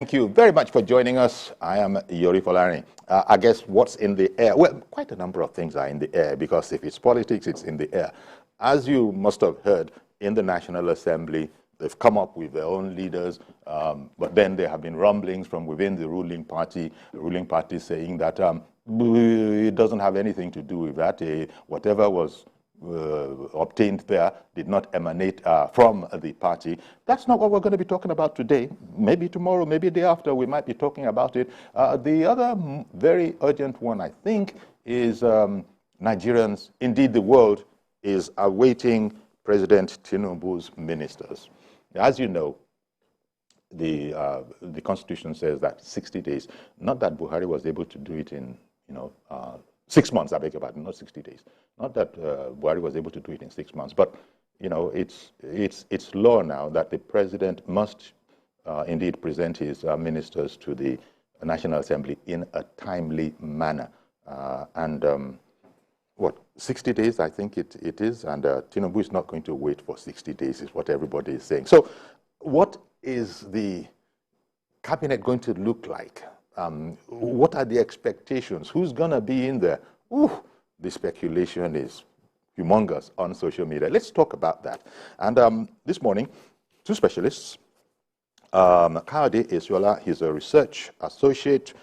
Thank you very much for joining us. I am Yori Folari. I guess what's in the air? Well, quite a number of things are in the air because if it's politics, it's in the air. As you must have heard, in the National Assembly, they've come up with their own leaders, but then there have been rumblings from within the ruling party saying that it doesn't have anything to do with that. Whatever was obtained there did not emanate from the party. That's not what we're going to be talking about today. Maybe tomorrow, maybe the day after, we might be talking about it. The other very urgent one, I think, is Nigerians, indeed the world, is awaiting President Tinubu's ministers. As you know, the Constitution says that 60 days, not that Buhari was able to do it in, 6 months, I beg your pardon, not 60 days. Not that Buhari was able to do it in 6 months, but it's law now that the president must indeed present his ministers to the National Assembly in a timely manner. 60 days, I think it is, and Tinubu is not going to wait for 60 days, is what everybody is saying. So what is the cabinet going to look like? What are the expectations? Who's going to be in there? The speculation is humongous on social media. Let's talk about that. And this morning, two specialists. Kayode Esuola, he's a research associate,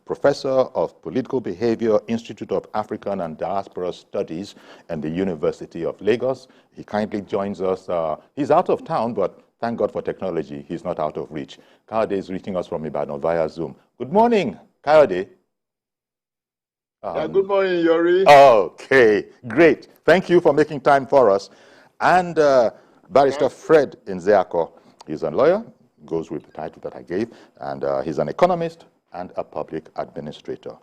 professor of political behavior, Institute of African and Diaspora Studies, and the University of Lagos. He kindly joins us. He's out of town, but thank God for technology, he's not out of reach. Kayode is reaching us from Ibadan via Zoom. Good morning, Kayode. Good morning, Yori. Okay, great. Thank you for making time for us. And Barrister Fred Nzeako, he's a lawyer, goes with the title that I gave, and he's an economist and a public administrator.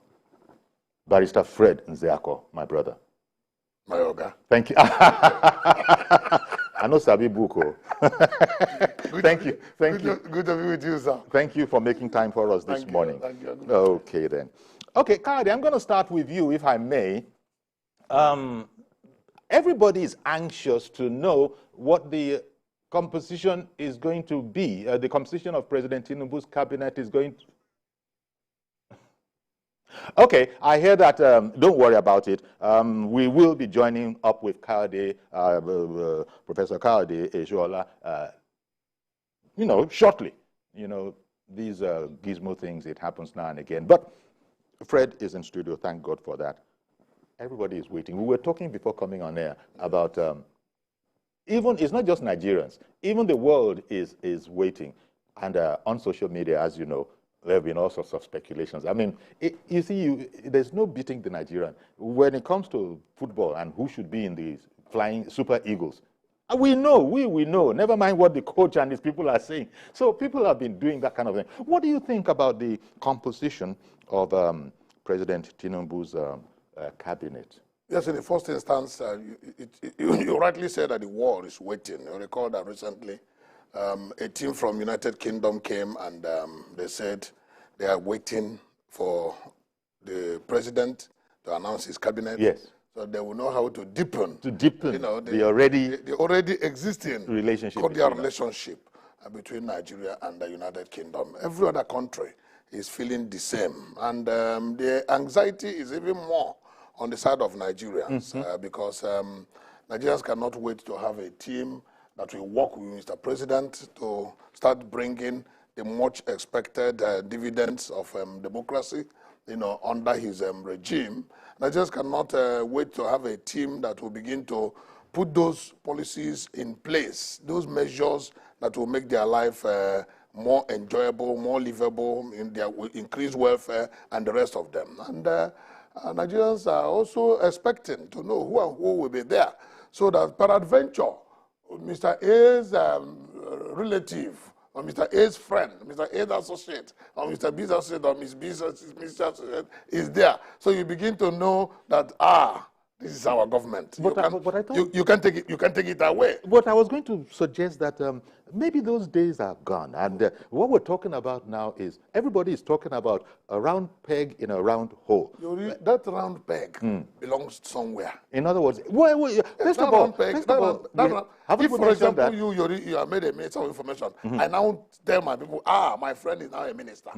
Barrister Fred Nzeako, my brother. My Oga. Thank you. I know Sabi Buko. Thank you. Good to be with you, sir. Thank you for making time for us this morning. Thank you. Okay, then. Okay, Kayode, I'm going to start with you, if I may. Everybody is anxious to know what the composition is going to be. The composition of President Tinubu's cabinet is going to... Okay, I hear that. Don't worry about it. We will be joining up with Kayode, Professor Kayode Esuola, shortly. These gizmo things, it happens now and again. But Fred is in studio. Thank God for that. Everybody is waiting. We were talking before coming on air about even, it's not just Nigerians, even the world is waiting. And on social media, as you know, there have been all sorts of speculations. I mean, you see, there's no beating the Nigerian. When it comes to football and who should be in the flying Super Eagles, we know, we know. Never mind what the coach and his people are saying. So people have been doing that kind of thing. What do you think about the composition of President Tinubu's cabinet? Yes, in the first instance, you rightly said that the world is waiting. You recall that recently a team from United Kingdom came and they said they are waiting for the president to announce his cabinet. Yes. So they will know how to deepen. The already existing relationship. Cordial relationship between Nigeria and the United Kingdom. Every other country is feeling the same. And the anxiety is even more on the side of Nigerians because Nigerians cannot wait to have a team that will work with Mr. President to start bringing the much expected dividends of democracy, under his regime. Nigerians cannot wait to have a team that will begin to put those policies in place, those measures that will make their life more enjoyable, more livable, will increase welfare and the rest of them. And Nigerians are also expecting to know who and who will be there, so that peradventure, Mr. A's relative, or Mr. A's friend, Mr. A's associate, or Mr. B's associate, or Miss B's associate is there. So you begin to know that, This is our government. But I thought You can't take it. You can't take it away. But I was going to suggest that maybe those days are gone. And what we're talking about now is everybody is talking about a round peg in a round hole. That round peg belongs somewhere. In other words, first of all, if, for example, you are made a minister of information, I now tell my people, my friend is now a minister.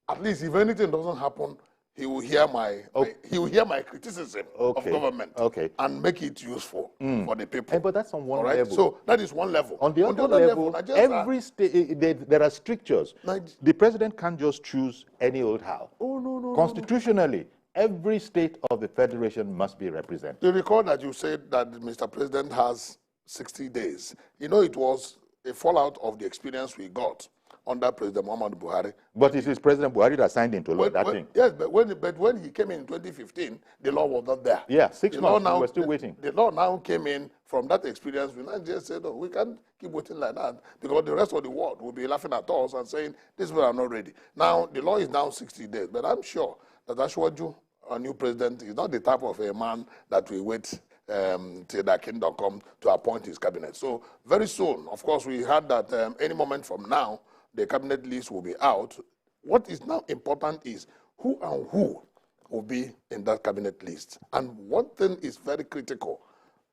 At least if anything doesn't happen, he will hear my criticism of government and make it useful for the people. But that's on one level. So that is one level. On the other level, every state there are strictures. The president can't just choose any old how. Oh no. Constitutionally, every state of the federation must be represented. You recall that you said that Mr. President has 60 days. You know, it was a fallout of the experience we got under President Muhammadu Buhari. But it is President Buhari that signed into law that thing. Yes, but when he came in 2015, the law was not there. Yeah, 6 months, we were still waiting. The law now came in from that experience. We not just said, we can't keep waiting like that because the rest of the world will be laughing at us and saying, this one are not ready. Now, the law is now 60 days, but I'm sure that Ashwaju, our new president, is not the type of a man that will wait till the kingdom come to appoint his cabinet. So very soon, of course, we heard that any moment from now, the cabinet list will be out. What is now important is who and who will be in that cabinet list. And one thing is very critical.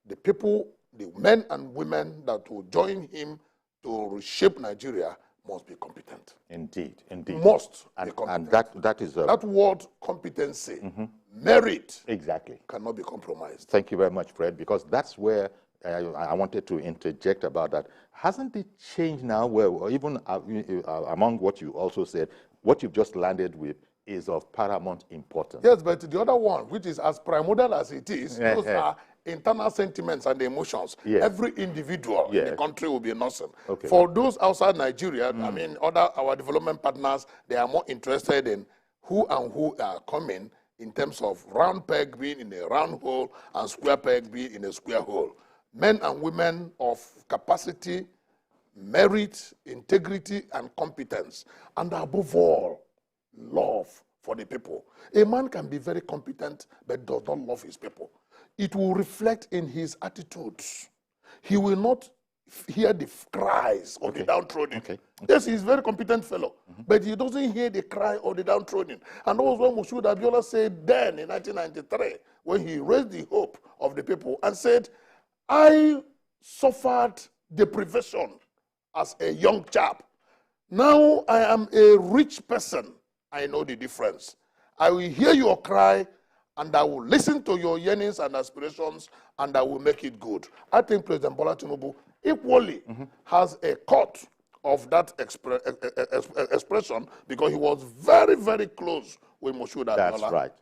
The people, the men and women that will join him to reshape Nigeria must be competent. Indeed. Must be competent. And that is... that word competency, merit, exactly, cannot be compromised. Thank you very much, Fred, because that's where I wanted to interject about that. Hasn't it changed now where even among what you also said, what you've just landed with is of paramount importance? Yes, but the other one, which is as primordial as it is, those are internal sentiments and emotions. Yes. Every individual in the country will be innocent. Okay. For those outside Nigeria, I mean, our development partners, they are more interested in who and who are coming in terms of round peg being in a round hole and square peg being in a square hole. Men and women of capacity, merit, integrity, and competence, and above all, love for the people. A man can be very competent, but does not love his people. It will reflect in his attitudes. He will not hear the cries of the downtrodden. Yes, he's a very competent fellow, but he doesn't hear the cry of the downtrodden. And that was what Moshood Abiola said then in 1993, when he raised the hope of the people and said, I suffered deprivation as a young chap. Now I am a rich person. I know the difference. I will hear your cry, and I will listen to your yearnings and aspirations, and I will make it good. I think President Bola Tinubu equally has a cut of that expression because he was very, very close with Moshood Abiola. That's right.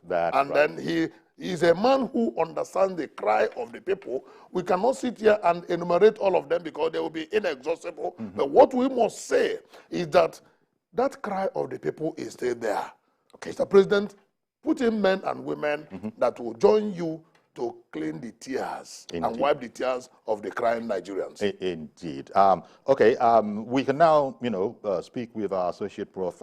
Then he is a man who understands the cry of the people. We cannot sit here and enumerate all of them because they will be inexhaustible. But what we must say is that that cry of the people is still there. Mr. President, put in men and women that will join you to clean the tears and wipe the tears of the crying Nigerians. Indeed. We can now, speak with our associate Prof.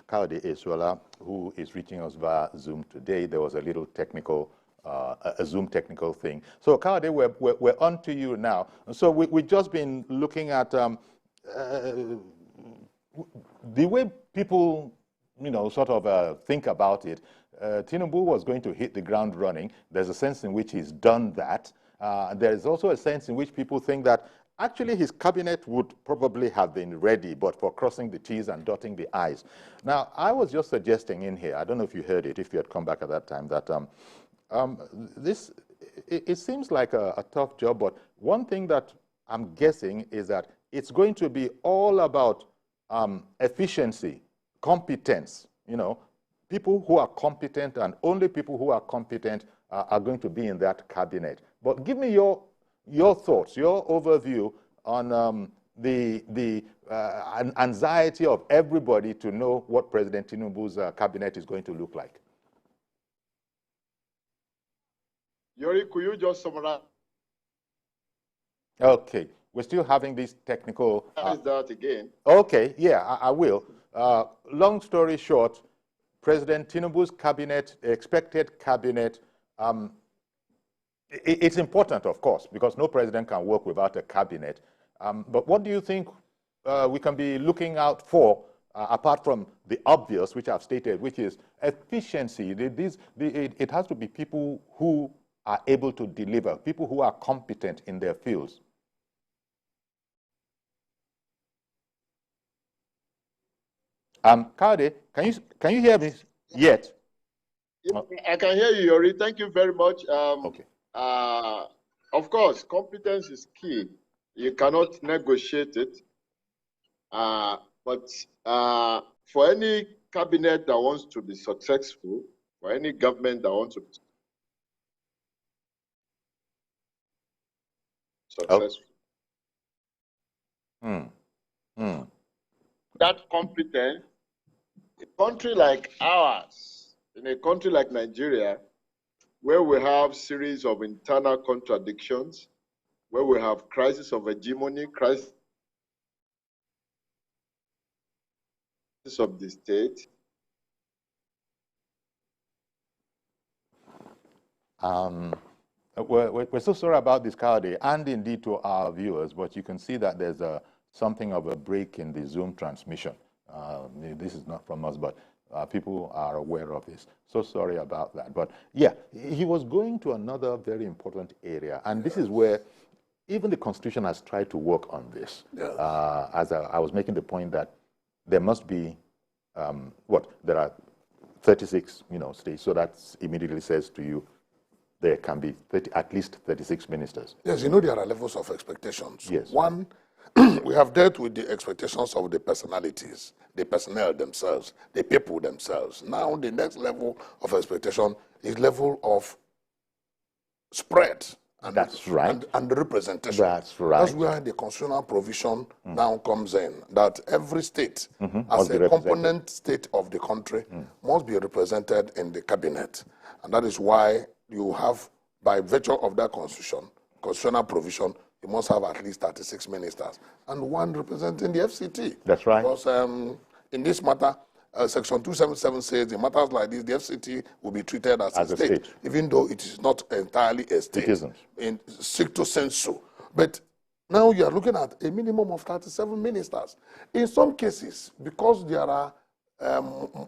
Kayode Esuola, who is reaching us via Zoom today. There was a little technical, a Zoom technical thing. So, Kayode, we're on to you now. So we've just been looking at the way people, sort of think about it. Tinubu was going to hit the ground running. There's a sense in which he's done that. There is also a sense in which people think that actually his cabinet would probably have been ready, but for crossing the T's and dotting the I's. Now, I was just suggesting in here, I don't know if you heard it, if you had come back at that time, that it seems like a tough job, but one thing that I'm guessing is that it's going to be all about efficiency, competence, people who are competent, and only people who are competent are going to be in that cabinet. But give me your thoughts, your overview on the anxiety of everybody to know what President Tinubu's cabinet is going to look like. Yori, could you just summarize? Okay, we're still having this technical... that again. Okay, yeah, I will. Long story short, President Tinubu's cabinet, expected cabinet, It's important, of course, because no president can work without a cabinet. But what do you think we can be looking out for, apart from the obvious, which I've stated, which is efficiency? It has to be people who are able to deliver, people who are competent in their fields. Kade, can you hear me yet? I can hear you, Yori. Thank you very much. Okay. Of course, competence is key. You cannot negotiate it. But for any cabinet that wants to be successful, for any government that wants to be successful, that competence, a country like ours, in a country like Nigeria, where we have series of internal contradictions, where we have crisis of hegemony, crisis of the state. We're so sorry about this, Kade, and indeed to our viewers, but you can see that there's something of a break in the Zoom transmission. This is not from us, but people are aware of this. So sorry about that. But yeah, he was going to another very important area, and this is where even the Constitution has tried to work on this. Yeah. As I was making the point that there must be, there are 36, states, so that immediately says to you, there can be at least 36 ministers. Yes, there are levels of expectations. Yes. One, we have dealt with the expectations of the personalities, the personnel themselves, the people themselves. Now, the next level of expectation is level of spread. And that's right. And the representation. That's right. That's where the constitutional provision now comes in, that every state, as a component state of the country, must be represented in the cabinet. And that is why you have, by virtue of that constitutional provision, you must have at least 36 ministers and one representing the FCT. That's right. Because in this matter, Section 277 says in matters like this, the FCT will be treated as a state, even though it is not entirely a state. It isn't. In stricto sensu. But now you are looking at a minimum of 37 ministers. In some cases, because there are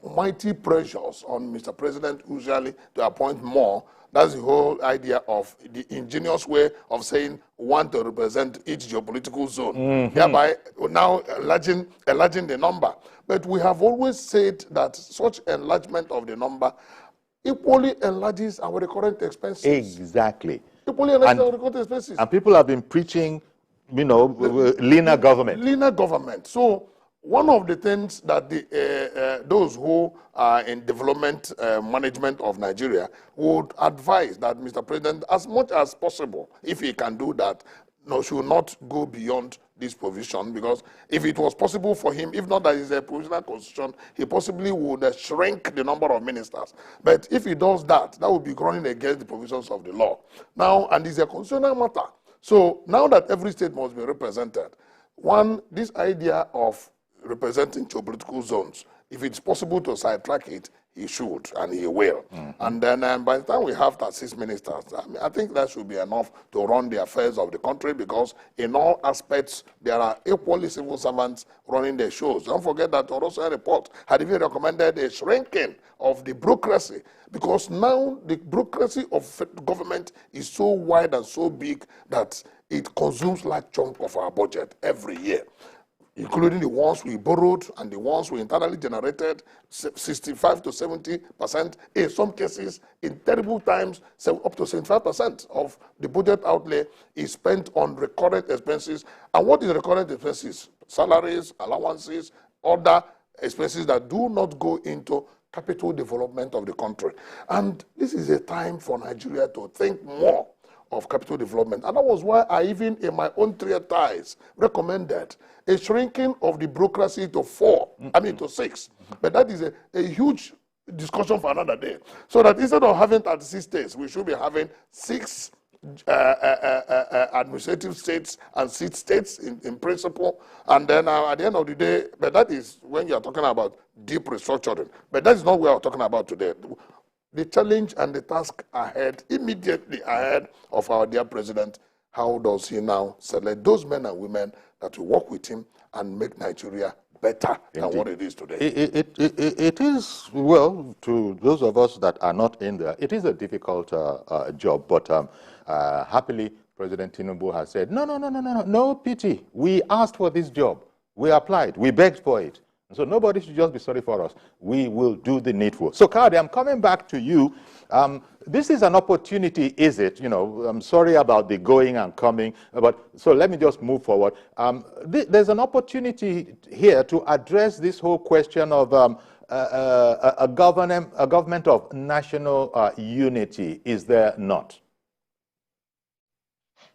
mighty pressures on Mr. President usually to appoint more, that's the whole idea of the ingenious way of saying want to represent each geopolitical zone, thereby now enlarging the number. But we have always said that such enlargement of the number equally enlarges our recurrent expenses. Exactly. Equally enlarges our recurrent expenses. And people have been preaching, leaner government. Leaner government. So one of the things that those who are in development management of Nigeria would advise that Mr. President, as much as possible, if he can do that, should not go beyond this provision, because if it was possible for him, if not that is a provisional constitution, he possibly would shrink the number of ministers. But if he does that, that would be running against the provisions of the law. Now, and it's a constitutional matter. So now that every state must be represented, one, this idea of representing geopolitical zones, if it's possible to sidetrack it, he should, and he will. And then by the time we have 36 ministers, I think that should be enough to run the affairs of the country, because in all aspects, there are equally civil servants running their shows. Don't forget that Orosa report had even recommended a shrinking of the bureaucracy, because now the bureaucracy of government is so wide and so big that it consumes large chunk of our budget every year, including the ones we borrowed and the ones we internally generated, 65 to 70%. In some cases, in terrible times, up to 75% of the budget outlay is spent on recurrent expenses. And what is recurrent expenses? Salaries, allowances, other expenses that do not go into capital development of the country. And this is a time for Nigeria to think more of capital development. And that was why I even in my own treatise recommended a shrinking of the bureaucracy to 6. But that is a huge discussion for another day. So that instead of having 36 states, we should be having 6 administrative states and 6 states in principle. And then at the end of the day, but that is when you are talking about deep restructuring. But that is not what we are talking about today. the challenge and the task ahead, immediately ahead of our dear president, how does he now select those men and women that will work with him and make Nigeria better than what it is today? It is, well, to those of us that are not in there, it is a difficult job, but happily, President Tinubu has said, no pity. We asked for this job. We applied. We begged for it. So nobody should just be sorry for us. We will do the needful. So, Kade, I'm coming back to you. This is an opportunity, is it? You know, I'm sorry about the going and coming, but so let me just move forward. There's an opportunity here to address this whole question of a government of national unity. Is there not?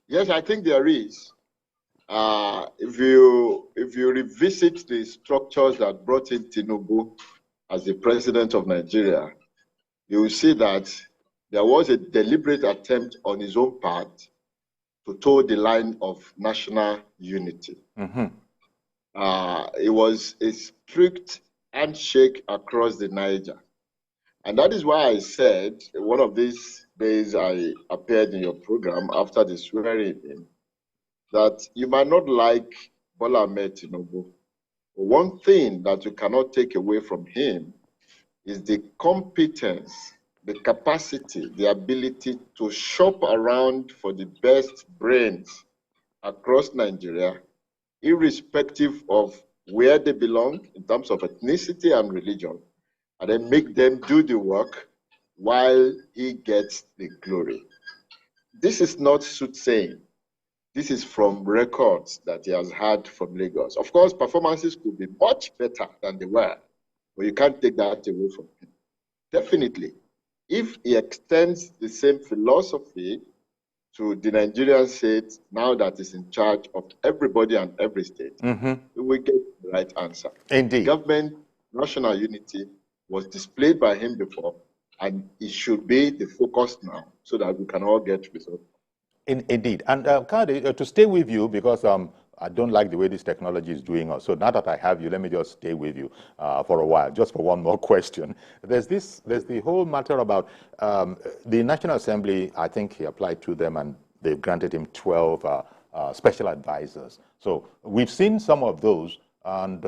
Yes, I think there is. If you revisit the structures that brought in Tinubu as the president of Nigeria, you will see that there was a deliberate attempt on his own part to toe the line of national unity. Mm-hmm. It was a strict handshake across the Niger. And that is why I said one of these days I appeared in your program after the swearing in that you might not like Bola Ahmed Tinubu. But one thing that you cannot take away from him is the competence, the capacity, the ability to shop around for the best brains across Nigeria, irrespective of where they belong in terms of ethnicity and religion, and then make them do the work while he gets the glory. This is not soothsaying. This is from records that he has had from Lagos. Of course, performances could be much better than they were, but you can't take that away from him. Definitely, if he extends the same philosophy to the Nigerian state now that is in charge of everybody and every state, we will get the right answer. Indeed. Government, national unity was displayed by him before, and it should be the focus now so that we can all get results. Indeed. And Kade, to stay with you, because I don't like the way this technology is doing us. So now that I have you, let me just stay with you for a while, just for one more question. There's the whole matter about the National Assembly. I think he applied to them and they've granted him 12 special advisors. So we've seen some of those. And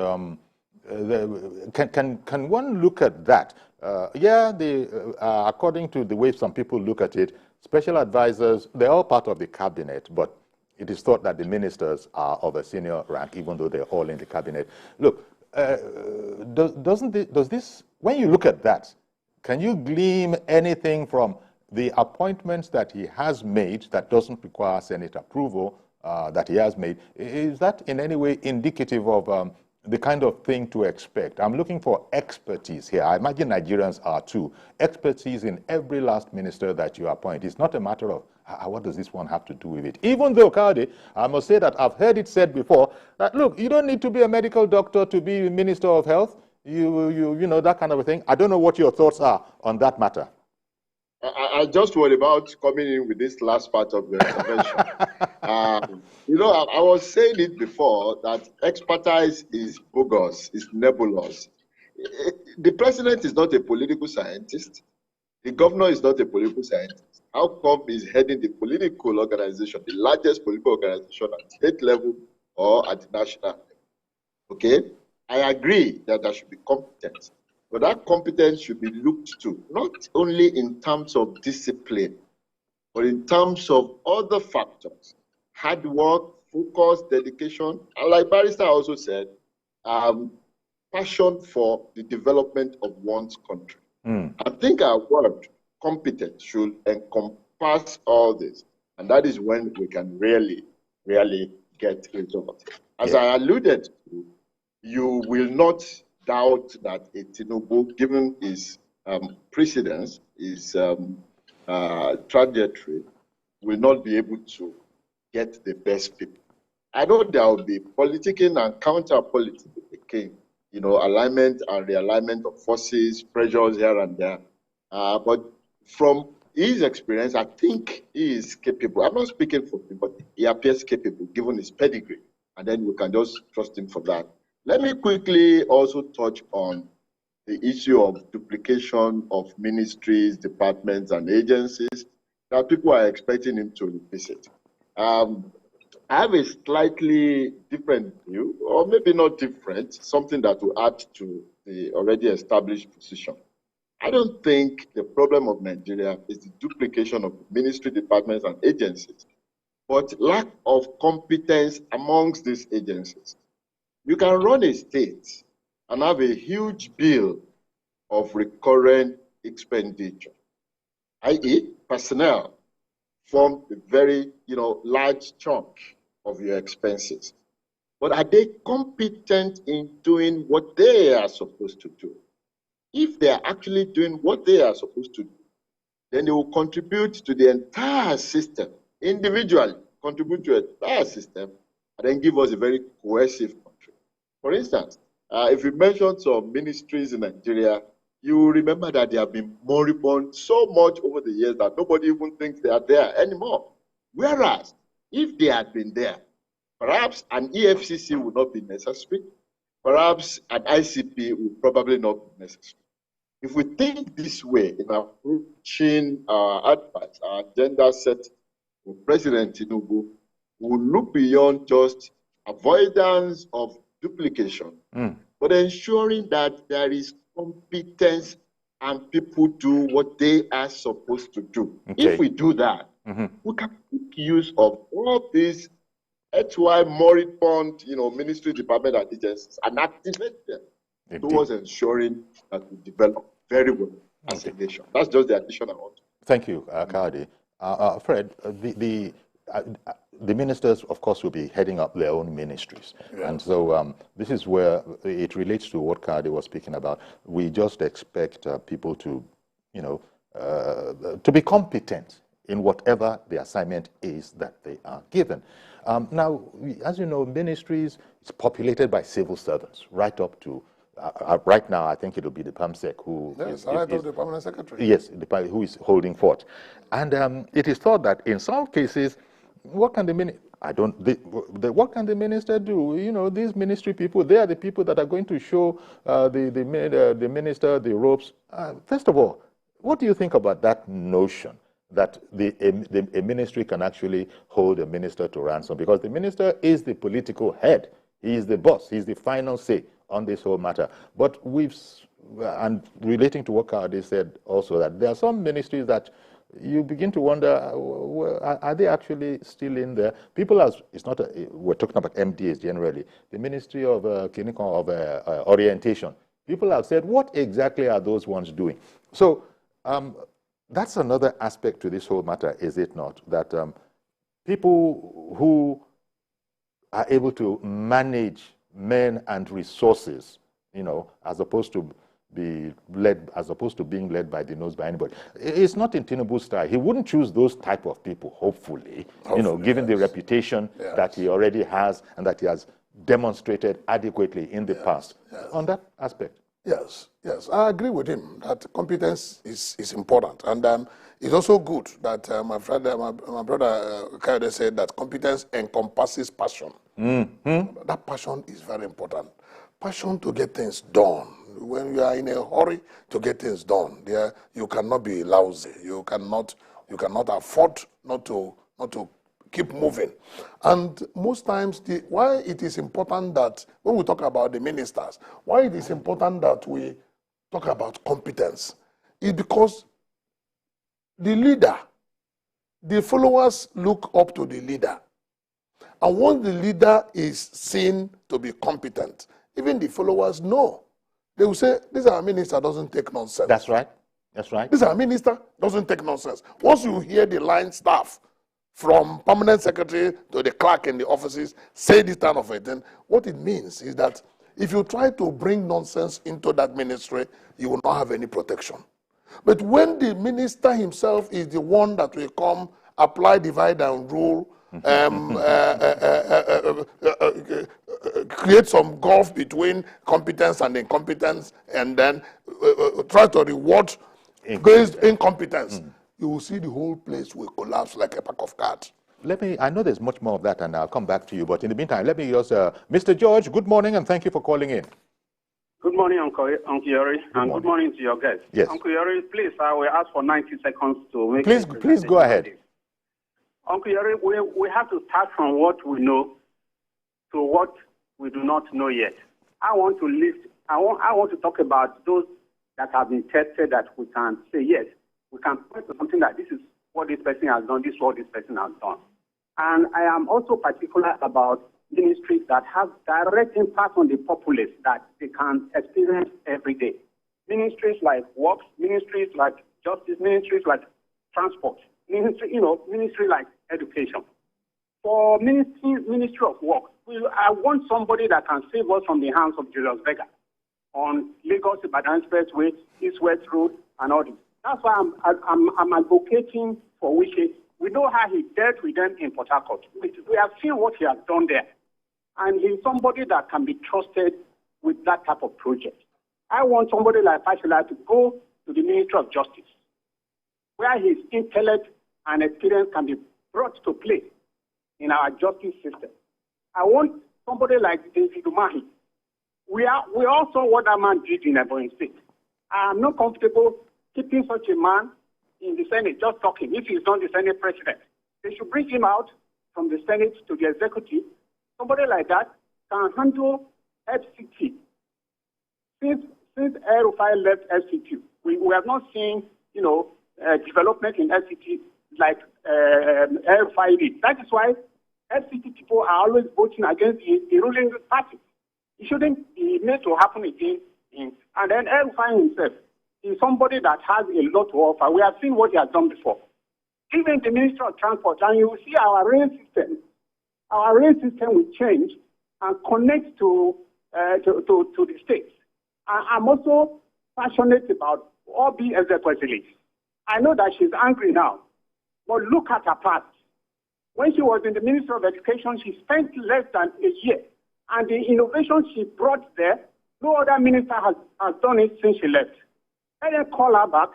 can one look at that? According to the way some people look at it, special advisors, they're all part of the cabinet, but it is thought that the ministers are of a senior rank, even though they're all in the cabinet. Look, does this, when you look at that, can you glean anything from the appointments that he has made that doesn't require Senate approval that he has made? Is that in any way indicative of the kind of thing to expect? I'm looking for expertise here. I imagine Nigerians are too. Expertise in every last minister that you appoint. It's not a matter of what does this one have to do with it? Even though, Kade, I must say that I've heard it said before that, look, you don't need to be a medical doctor to be Minister of Health. You know, that kind of a thing. I don't know what your thoughts are on that matter. I just worry about coming in with this last part of the intervention. You know, I was saying it before that expertise is bogus, is nebulous. The president is not a political scientist. The governor is not a political scientist. How come he's heading the political organization, the largest political organization at state level or at the national level? Okay, I agree that there should be competence. But that competence should be looked to, not only in terms of discipline, but in terms of other factors. Hard work, focus, dedication, and like Barrister also said, passion for the development of one's country. I think our word, competence, should encompass all this. And that is when we can really get results. As I alluded to, you will not doubt that a Tinubu, given his precedence, his trajectory, will not be able to get the best people. I know there will be politicking and counter-politicking, you know, alignment and realignment of forces, pressures here and there. But from his experience, I think he is capable. I'm not speaking for him, but he appears capable given his pedigree. And then we can just trust him for that. Let me quickly also touch on the issue of duplication of ministries, departments, and agencies that people are expecting him to revisit. I have a slightly different view, or maybe not different, something that will add to the already established position. I don't think the problem of Nigeria is the duplication of ministry, departments, and agencies, but lack of competence amongst these agencies. You can run a state and have a huge bill of recurrent expenditure, i.e., personnel form a very large chunk of your expenses. But are they competent in doing what they are supposed to do? If they are actually doing what they are supposed to do, then they will contribute to the entire system, individually contribute to the entire system, and then give us a very cohesive country. For instance, if we mention some ministries in Nigeria, you remember that they have been moribund so much over the years that nobody even thinks they are there anymore. Whereas, if they had been there, perhaps an EFCC would not be necessary, perhaps an ICP would probably not be necessary. If we think this way in approaching our advice, our agenda set with President Tinubu, we will look beyond just avoidance of duplication, but ensuring that there is competence and people do what they are supposed to do. Okay. If we do that, we can make use of all these HY moribund, ministry, department, and agencies and activate them towards ensuring that we develop very well as a nation. That's just the addition I want. Thank you, Kadi. Fred, the ministers, of course, will be heading up their own ministries. Yeah. And so this is where it relates to what Kadi was speaking about. We just expect people to, to be competent in whatever the assignment is that they are given. Now, as you know, ministries is populated by civil servants, right up to, right now, I think it'll be the PAMSEC who is the permanent secretary. Yes, who is holding forth. And it is thought that in some cases, what can the minister, what can the minister do? These ministry people, they are the people that are going to show the minister the ropes. First of all, what do you think about that notion that a ministry can actually hold a minister to ransom? Because the minister is the political head. He is the boss. He's the final say on this whole matter. But and relating to what Kadi said also, that there are some ministries that you begin to wonder, are they actually still in there? People it's not, we're talking about MDAs generally, the Ministry of Orientation. People have said, what exactly are those ones doing? So that's another aspect to this whole matter, is it not? That people who are able to manage men and resources, as opposed to being led by the nose by anybody. It's not in Tinubu's style. He wouldn't choose those type of people, hopefully given the reputation that he already has and that he has demonstrated adequately in the past. On that aspect. Yes, I agree with him that competence is important, and it's also good that my brother Kayode said that competence encompasses passion. That passion is very important. Passion to get things done. When you are in a hurry to get things done, you cannot be lousy. You cannot afford not to keep moving. And most times, why it is important that when we talk about the ministers, why it is important that we talk about competence is because the leader, the followers look up to the leader. And once the leader is seen to be competent, even the followers know. They will say, this our minister doesn't take nonsense. That's right. That's right. This our minister doesn't take nonsense. Once you hear the line staff, from permanent secretary to the clerk in the offices, say this kind of a thing, what it means is that if you try to bring nonsense into that ministry, you will not have any protection. But when the minister himself is the one that will come, apply, divide, and rule, create some gulf between competence and incompetence, and then try to reward based incompetence, you will see the whole place will collapse like a pack of cards. I know there's much more of that, and I'll come back to you, but in the meantime, let me just, Mr. George, good morning, and thank you for calling in. Good morning, Uncle Yori, and good morning to your guests. Yes. Uncle Yori, please, I will ask for 90 seconds to make Please go ahead. Uncle Yori, we have to start from what we know to what we do not know yet. I want to talk about those that have been tested that we can say, yes, we can point to something that this is what this person has done, this is what this person has done. And I am also particular about ministries that have direct impact on the populace that they can experience every day. Ministries like works, ministries like justice, ministries like transport, ministry like education. For Ministry of Work, I want somebody that can save us from the hands of Julius Berger on Lagos-Ibadan Expressway, East-West Road, and all this. That's why I'm advocating for Wishes. We know how he dealt with them in Port Harcourt. We have seen what he has done there. And he's somebody that can be trusted with that type of project. I want somebody like Fashola to go to the Ministry of Justice, where his intellect and experience can be brought to play in our justice system. I want somebody like David Umahi. We all saw what that man did in Ebonyi State. I am not comfortable keeping such a man in the Senate, just talking, if he's not the Senate president. They should bring him out from the Senate to the executive. Somebody like that can handle FCT. Since El-Rufai left FCT, we have not seen, development in FCT like El-Rufai did. That is why FCT people are always voting against the ruling party. It shouldn't be made to happen again. And then El-Rufai himself is somebody that has a lot to offer. We have seen what he has done before. Even the Minister of Transport, and you will see our rail system. Our rail system will change and connect to the states. I'm also passionate about Obi Ezekwesili. I know that she's angry now, but look at her past. When she was in the Ministry of Education, she spent less than a year. And the innovation she brought there, no other minister has done it since she left. Let them call her back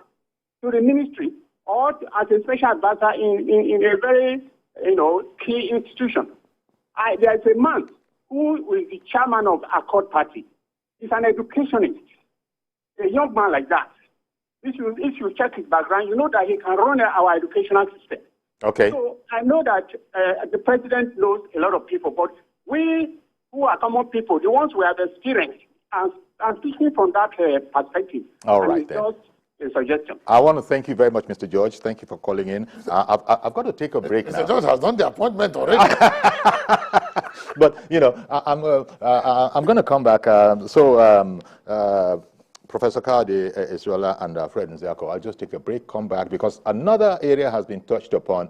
to the ministry or as a special advisor in a very key institution. There's a man who is the chairman of Accord Party. He's an educationist, a young man like that. If you check his background, you know that he can run our educational system. Okay. So I know that the president knows a lot of people, but we who are common people, the ones who have experienced, and speaking from that perspective. All right, then. Just a suggestion. I want to thank you very much, Mr. George. Thank you for calling in. I've got to take a break now. Mr. George has done the appointment already. But, I'm going to come back. Professor Kade Israela and Fred Nziako, I'll just take a break, come back, because another area has been touched upon